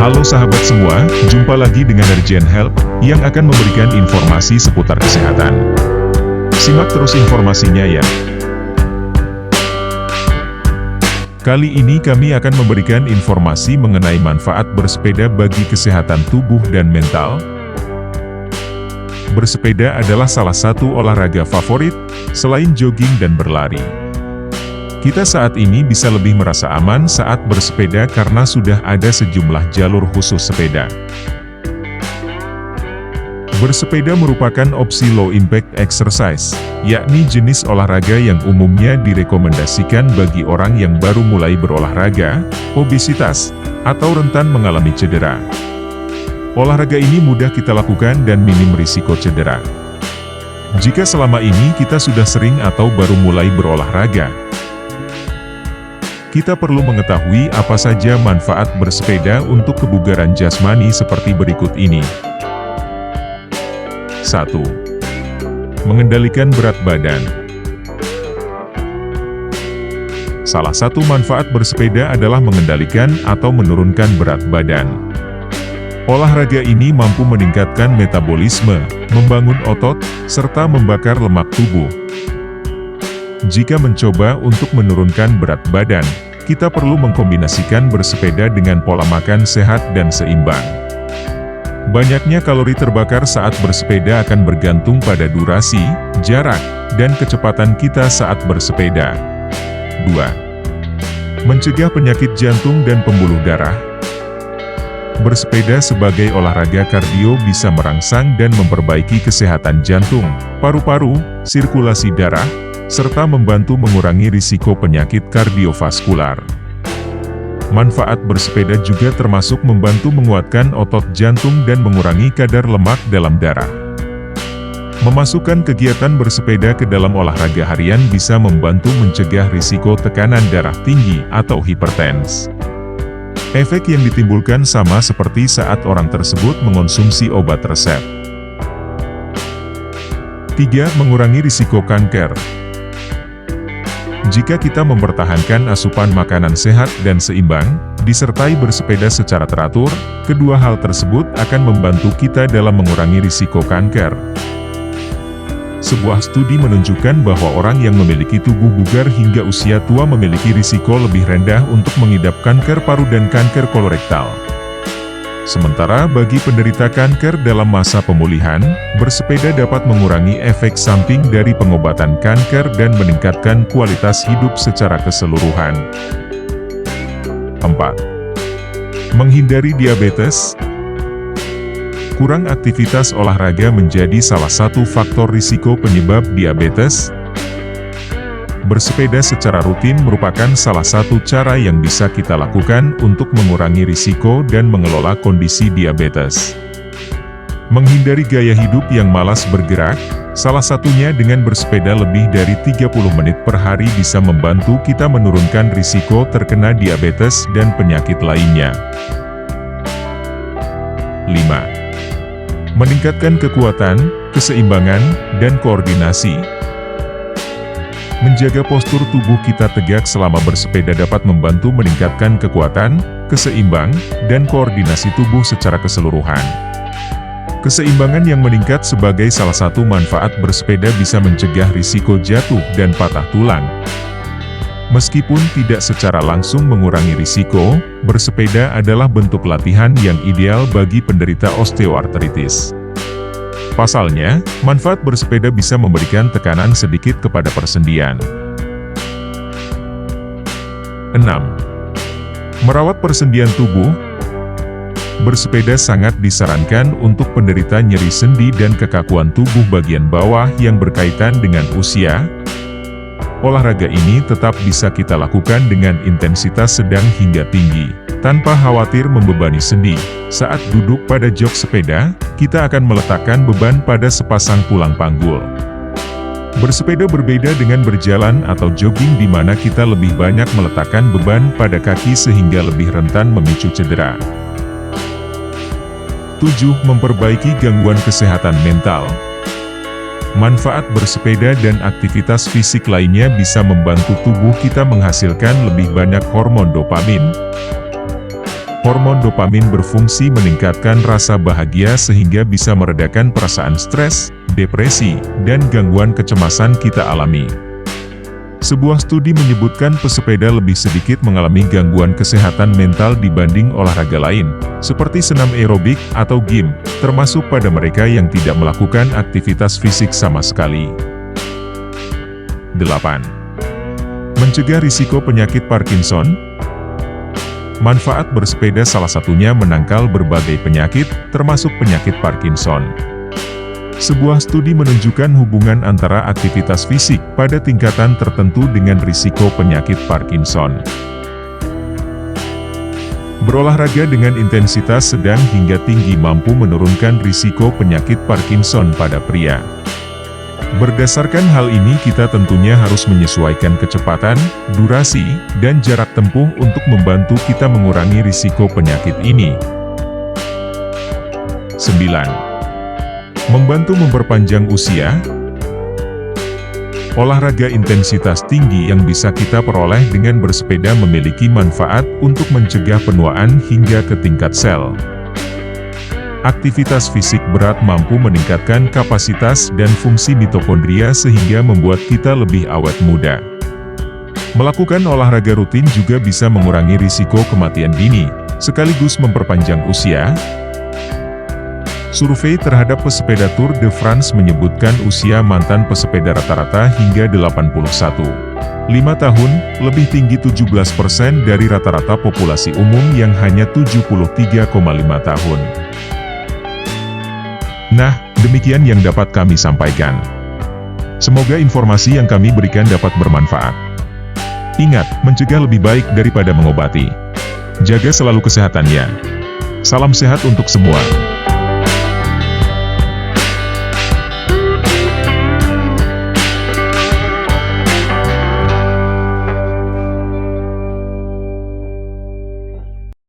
Halo sahabat semua, jumpa lagi dengan Urgent Help, yang akan memberikan informasi seputar kesehatan. Simak terus informasinya ya. Kali ini kami akan memberikan informasi mengenai manfaat bersepeda bagi kesehatan tubuh dan mental. Bersepeda adalah salah satu olahraga favorit, selain jogging dan berlari. Kita saat ini bisa lebih merasa aman saat bersepeda karena sudah ada sejumlah jalur khusus sepeda. Bersepeda merupakan opsi low impact exercise, yakni jenis olahraga yang umumnya direkomendasikan bagi orang yang baru mulai berolahraga, obesitas, atau rentan mengalami cedera. Olahraga ini mudah kita lakukan dan minim risiko cedera. Jika selama ini kita sudah sering atau baru mulai berolahraga, kita perlu mengetahui apa saja manfaat bersepeda untuk kebugaran jasmani seperti berikut ini. 1. Mengendalikan berat badan. Salah satu manfaat bersepeda adalah mengendalikan atau menurunkan berat badan. Olahraga ini mampu meningkatkan metabolisme, membangun otot, serta membakar lemak tubuh. Jika mencoba untuk menurunkan berat badan, kita perlu mengkombinasikan bersepeda dengan pola makan sehat dan seimbang. Banyaknya kalori terbakar saat bersepeda akan bergantung pada durasi, jarak, dan kecepatan kita saat bersepeda. 2. Mencegah penyakit jantung dan pembuluh darah. Bersepeda sebagai olahraga kardio bisa merangsang dan memperbaiki kesehatan jantung, paru-paru, sirkulasi darah, serta membantu mengurangi risiko penyakit kardiovaskular. Manfaat bersepeda juga termasuk membantu menguatkan otot jantung dan mengurangi kadar lemak dalam darah. Memasukkan kegiatan bersepeda ke dalam olahraga harian bisa membantu mencegah risiko tekanan darah tinggi atau hipertens. Efek yang ditimbulkan sama seperti saat orang tersebut mengonsumsi obat resep. 3. Mengurangi risiko kanker. Jika kita mempertahankan asupan makanan sehat dan seimbang, disertai bersepeda secara teratur, kedua hal tersebut akan membantu kita dalam mengurangi risiko kanker. Sebuah studi menunjukkan bahwa orang yang memiliki tubuh bugar hingga usia tua memiliki risiko lebih rendah untuk mengidap kanker paru dan kanker kolorektal. Sementara bagi penderita kanker dalam masa pemulihan, bersepeda dapat mengurangi efek samping dari pengobatan kanker dan meningkatkan kualitas hidup secara keseluruhan. 4. Menghindari diabetes. Kurang aktivitas olahraga menjadi salah satu faktor risiko penyebab diabetes. Bersepeda secara rutin merupakan salah satu cara yang bisa kita lakukan untuk mengurangi risiko dan mengelola kondisi diabetes. Menghindari gaya hidup yang malas bergerak, salah satunya dengan bersepeda lebih dari 30 menit per hari bisa membantu kita menurunkan risiko terkena diabetes dan penyakit lainnya. 5. Meningkatkan kekuatan, keseimbangan, dan koordinasi. Menjaga postur tubuh kita tegak selama bersepeda dapat membantu meningkatkan kekuatan, keseimbang, dan koordinasi tubuh secara keseluruhan. Keseimbangan yang meningkat sebagai salah satu manfaat bersepeda bisa mencegah risiko jatuh dan patah tulang. Meskipun tidak secara langsung mengurangi risiko, bersepeda adalah bentuk latihan yang ideal bagi penderita osteoartritis. Pasalnya, manfaat bersepeda bisa memberikan tekanan sedikit kepada persendian. 6. Merawat persendian tubuh. Bersepeda sangat disarankan untuk penderita nyeri sendi dan kekakuan tubuh bagian bawah yang berkaitan dengan usia. Olahraga ini tetap bisa kita lakukan dengan intensitas sedang hingga tinggi, tanpa khawatir membebani sendi. Saat duduk pada jok sepeda, kita akan meletakkan beban pada sepasang tulang panggul. Bersepeda berbeda dengan berjalan atau jogging di mana kita lebih banyak meletakkan beban pada kaki sehingga lebih rentan memicu cedera. 7. Memperbaiki gangguan kesehatan mental. Manfaat bersepeda dan aktivitas fisik lainnya bisa membantu tubuh kita menghasilkan lebih banyak hormon dopamin. Hormon dopamin berfungsi meningkatkan rasa bahagia sehingga bisa meredakan perasaan stres, depresi, dan gangguan kecemasan kita alami. Sebuah studi menyebutkan pesepeda lebih sedikit mengalami gangguan kesehatan mental dibanding olahraga lain, seperti senam aerobik atau gym, termasuk pada mereka yang tidak melakukan aktivitas fisik sama sekali. 8. Mencegah risiko penyakit Parkinson. Manfaat bersepeda salah satunya menangkal berbagai penyakit, termasuk penyakit Parkinson. Sebuah studi menunjukkan hubungan antara aktivitas fisik pada tingkatan tertentu dengan risiko penyakit Parkinson. Berolahraga dengan intensitas sedang hingga tinggi mampu menurunkan risiko penyakit Parkinson pada pria. Berdasarkan hal ini kita tentunya harus menyesuaikan kecepatan, durasi, dan jarak tempuh untuk membantu kita mengurangi risiko penyakit ini. 9. Membantu memperpanjang usia. Olahraga intensitas tinggi yang bisa kita peroleh dengan bersepeda memiliki manfaat untuk mencegah penuaan hingga ke tingkat sel. Aktivitas fisik berat mampu meningkatkan kapasitas dan fungsi mitokondria sehingga membuat kita lebih awet muda. Melakukan olahraga rutin juga bisa mengurangi risiko kematian dini, sekaligus memperpanjang usia. Survei terhadap pesepeda Tour de France menyebutkan usia mantan pesepeda rata-rata hingga 81,5 tahun, lebih tinggi 17% dari rata-rata populasi umum yang hanya 73,5 tahun. Nah, demikian yang dapat kami sampaikan. Semoga informasi yang kami berikan dapat bermanfaat. Ingat, mencegah lebih baik daripada mengobati. Jaga selalu kesehatannya. Salam sehat untuk semua.